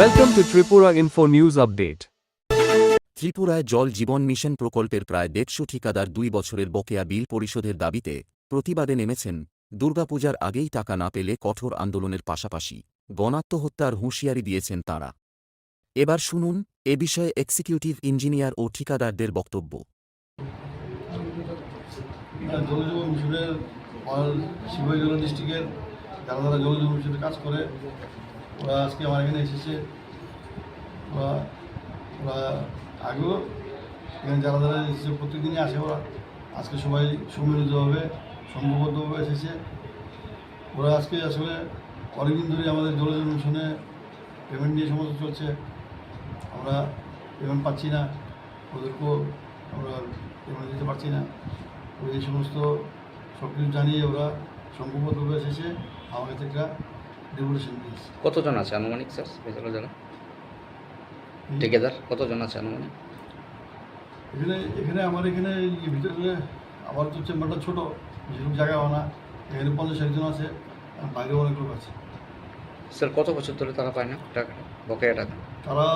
Welcome to Tripura Info News Update. ত্রিপুরায় জল জীবন mission প্রকল্পের প্রায় 150 ঠিকাদার 2 বছরের বকেয়া বিল পরিশোধের দাবিতে প্রতিবাদে নেমেছেন। দুর্গাপূজার আগেই টাকা না পেলে কঠোর আন্দোলনের পাশাপাশি গণাত্মহত্যার হুঁশিয়ারি দিয়েছেন তাঁরা। এবার শুনুন এ বিষয়ে এক্সিকিউটিভ ইঞ্জিনিয়ার ও ঠিকাদারদের বক্তব্য। জলজীবন মিশনের শিবহর জেলা ডিস্ট্রিক্টের যারা যারা জলজীবন মিশনে কাজ করে ওরা আজকে আমার এখানে এসেছে। ওরা আগেও এখানে যারা যারা এসেছে প্রত্যেকদিনই আসে। ওরা আজকে সবাই সম্মিলিতভাবে সংঘবদ্ধভাবে এসেছে। ওরা আজকে আসলে অনেকদিন ধরে আমাদের জলজীবন মিশনে পেমেন্ট নিয়ে সমস্যা চলছে। আমরা পেমেন্ট পাচ্ছি না, ওদেরকেও আমরা পেমেন্ট দিতে পারছি না। তো এই সমস্ত সব কিছু জানিয়ে ওরা সংঘবদ্ধভাবে এসেছে আমার কাছে একটা ডেপুটেশন দিয়েছে। কতজন আছে আনুমানিক স্যার বেজালা যারা ঠিকাদার কতজন আছে আনুমানিক? এখানে আমার এখানে ভিতরে আমার তো চেম্বারটা ছোটো, যেরকম জায়গা হয় না। এখানে 50-60 জন আছে, বাইরেও অনেক লোক আছে। স্যার কত বছর ধরে তারা পায় না টাকাটা, বকেয়া টাকা? তারা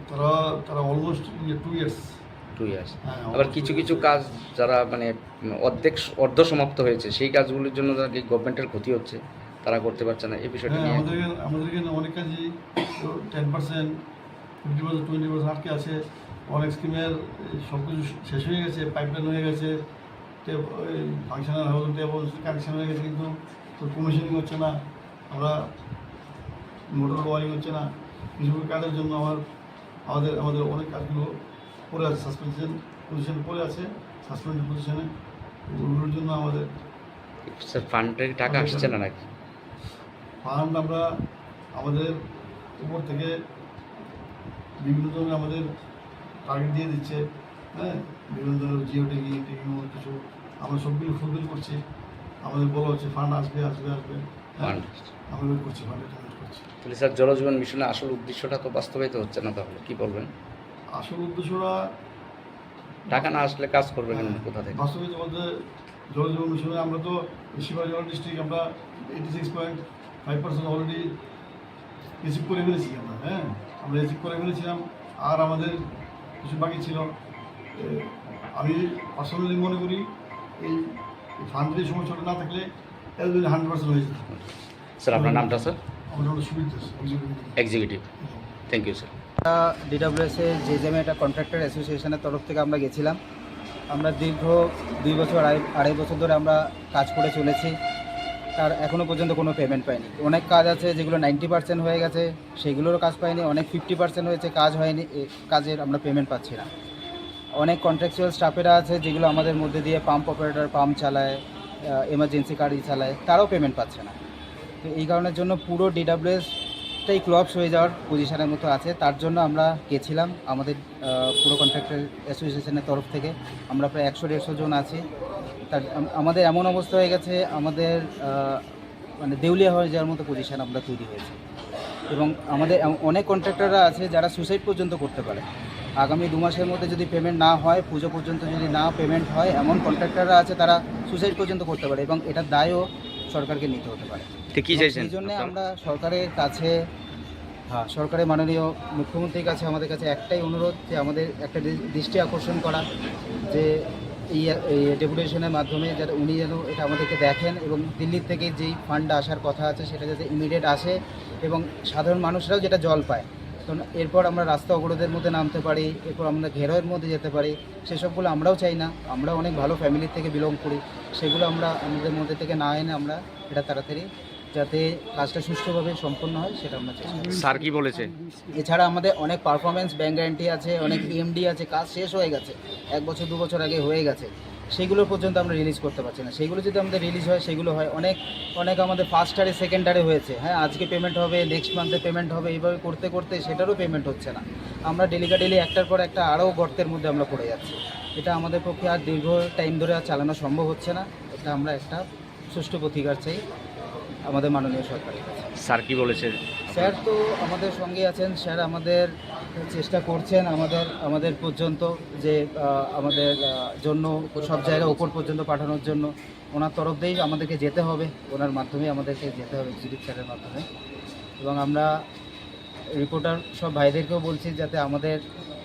তারা তারা অলমোস্ট 2 ইয়ার্স। 2 ইয়ার্স। আবার কিছু কিছু কাজ যারা মানে অর্ধ সমাপ্ত হয়েছে সেই কাজগুলির জন্য যারা গভর্নমেন্টের ক্ষতি হচ্ছে তারা করতে পারছে না, এই বিষয়টা নিয়ে আমাদের এখানে অনেক কাজই 10%, 50%, 20% আটকে আছে। অনেক স্কিমের সব কিছু শেষ হয়ে গেছে, পাইপলাইন হয়ে গেছে, ফাংশনাল হাউস টেবল কানেকশন হয়ে গেছে, কিন্তু কমিশনিং হচ্ছে না। আমরা মোটর ওয়ারিং হচ্ছে না। কিছু কাজের জন্য আমাদের অনেক কাজগুলো পড়ে আছে, সাসপেনশন পজিশনে পড়ে আছে, সাসপেন্ডেড পজিশনে। ওগুলোর জন্য আমাদের স্যার ফান্ডের টাকা আসছে না নাকি? ফান্ড আমরা আমাদের উপর থেকে বিভিন্ন ধরনের আমাদের টার্গেট দিয়ে দিচ্ছে। হ্যাঁ, বিভিন্ন ধরনের জিও টেকিং কিছু আমরা সবগুলো ফুলফিল করছি। আমাদের বলা হচ্ছে ফান্ড আসবে আসবে আসবে, ফান্ড আমরা ওয়েট করছি, ফান্ডের টার্গেট করছি। তাহলে স্যার জলজীবন মিশনের আসল উদ্দেশ্যটা তো বাস্তবায়িত হচ্ছে না, তাহলে কি বলবেন? আসল উদ্দেশ্যটা টাকা না আসলে কাজ করবে কেন, কোথা থেকে? বাস্তবিক বলতে জলজীবন মিশনে আমরা তো শিবহর ডিস্ট্রিক্ট আমরা 86.5% অলরেডি রিসিভ করে ফেলেছি। আমরা রিসিভ করে ফেলেছিলাম, আর আমাদের কিছু বাকি ছিল। আমি পার্সোনালি মনে করি এই ফান্ডের সমস্যাটা না থাকলে এর 100% হয়ে যেত। স্যার আপনার নামটা? স্যার আমার নাম সুবিধা executive. Thank you sir. DWSA জেজেমে একটা কন্ট্রাক্টর অ্যাসোসিয়েশনের তরফ থেকে আমরা গেছিলাম। আমরা দীর্ঘ 2 বছর আড়াই বছর ধরে আমরা কাজ করে চলেছি, তার এখনও পর্যন্ত কোনো পেমেন্ট পাইনি। অনেক কাজ আছে যেগুলো 90% হয়ে গেছে, সেগুলোরও কাজ পাইনি। অনেক 50% হয়েছে, কাজ হয়নি, কাজের আমরা পেমেন্ট পাচ্ছি না। অনেক কন্ট্রাকচুয়াল স্টাফেরা আছে যেগুলো আমাদের মধ্যে দিয়ে পাম্প অপারেটর পাম্প চালায়, এমার্জেন্সি গাড়ি চালায়, তারাও পেমেন্ট পাচ্ছে না। তো এই কারণের জন্য পুরো ডিডাব্লিউএসটাই ক্লপস হয়ে যাওয়ার পজিশনের মতো আছে। তার জন্য আমরা গেছিলাম আমাদের পুরো কন্ট্রাক্টর অ্যাসোসিয়েশনের তরফ থেকে। আমরা প্রায় 100-150 জন আছি। তার আমাদের এমন অবস্থা হয়ে গেছে, আমাদের মানে দেউলিয়া হয়ে যাওয়ার মতো পজিশন আমরা তৈরি হয়েছে। এবং আমাদের অনেক কন্ট্রাক্টররা আছে যারা সুসাইড পর্যন্ত করতে পারে। আগামী 2 মাসের মধ্যে যদি পেমেন্ট না হয়, পুজো পর্যন্ত যদি না পেমেন্ট হয়, এমন কন্ট্রাক্টররা আছে তারা সুসাইড পর্যন্ত করতে পারে, এবং এটার দায়ও সরকারকে নিতে হতে পারে। এই জন্য আমরা সরকারের কাছে, সরকারের মাননীয় মুখ্যমন্ত্রীর কাছে আমাদের কাছে একটাই অনুরোধ, যে আমাদের একটা দৃষ্টি আকর্ষণ করা, যে এই ডেপুটেশনের মাধ্যমে যাতে উনি যেন এটা আমাদেরকে দেখেন, এবং দিল্লির থেকে যেই ফান্ড আসার কথা আছে সেটা যাতে ইমিডিয়েট আসে, এবং সাধারণ মানুষরাও যেটা জল পায়। কারণ এরপর আমরা রাস্তা অবরোধের মধ্যে নামতে পারি, এরপর আমরা ঘেরাওয়ের মধ্যে যেতে পারি, সেসবগুলো আমরাও চাই না। আমরা অনেক ভালো ফ্যামিলির থেকে বিলং করি, সেগুলো আমরা আমাদের মধ্যে থেকে না এনে আমরা এটা তাড়াতাড়ি যাতে কাজটা সুষ্ঠুভাবে সম্পন্ন হয় সেটা আমরা চেষ্টা করি। স্যার কি বলেছে? এছাড়া আমাদের অনেক পারফরমেন্স ব্যাংক গ্যারান্টি আছে, অনেক ইএমডি আছে, কাজ শেষ হয়ে গেছে, 1 বছর 2 বছর আগে হয়ে গেছে, সেগুলো পর্যন্ত আমরা রিলিজ করতে পারছি না। সেগুলো যদি আমাদের রিলিজ হয়, সেগুলো হয় অনেক আমাদের ফার্স্টারে সেকেন্ডারে হয়েছে। হ্যাঁ, আজকে পেমেন্ট হবে, নেক্সট মান্থে পেমেন্ট হবে, এইভাবে করতে করতে সেটারও পেমেন্ট হচ্ছে না। আমরা ডেলি একটার পর একটা আরও গর্তের মধ্যে আমরা পড়ে যাচ্ছি। এটা আমাদের পক্ষে আর দীর্ঘ টাইম ধরে আর চালানো সম্ভব হচ্ছে না। এটা আমরা একটা সুষ্ঠু প্রতিকার চাই আমাদের মাননীয় সরকারের কাছে। স্যার কি বলেছে? স্যার তো আমাদের সঙ্গে আছেন, স্যার আমাদের চেষ্টা করছেন আমাদের পর্যন্ত, যে আমাদের জন্য সব জায়গায় ওপর পর্যন্ত পাঠানোর জন্য। ওনার তরফ দিয়েই আমাদেরকে যেতে হবে, ওনার মাধ্যমে আমাদেরকে যেতে হবে, এক্সিকিউটিভ স্যারের মাধ্যমে। এবং আমরা রিপোর্টার সব ভাইদেরকেও বলছি যাতে আমাদের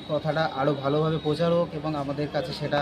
কথাটা আরও ভালোভাবে প্রচার হোক এবং আমাদের কাছে সেটা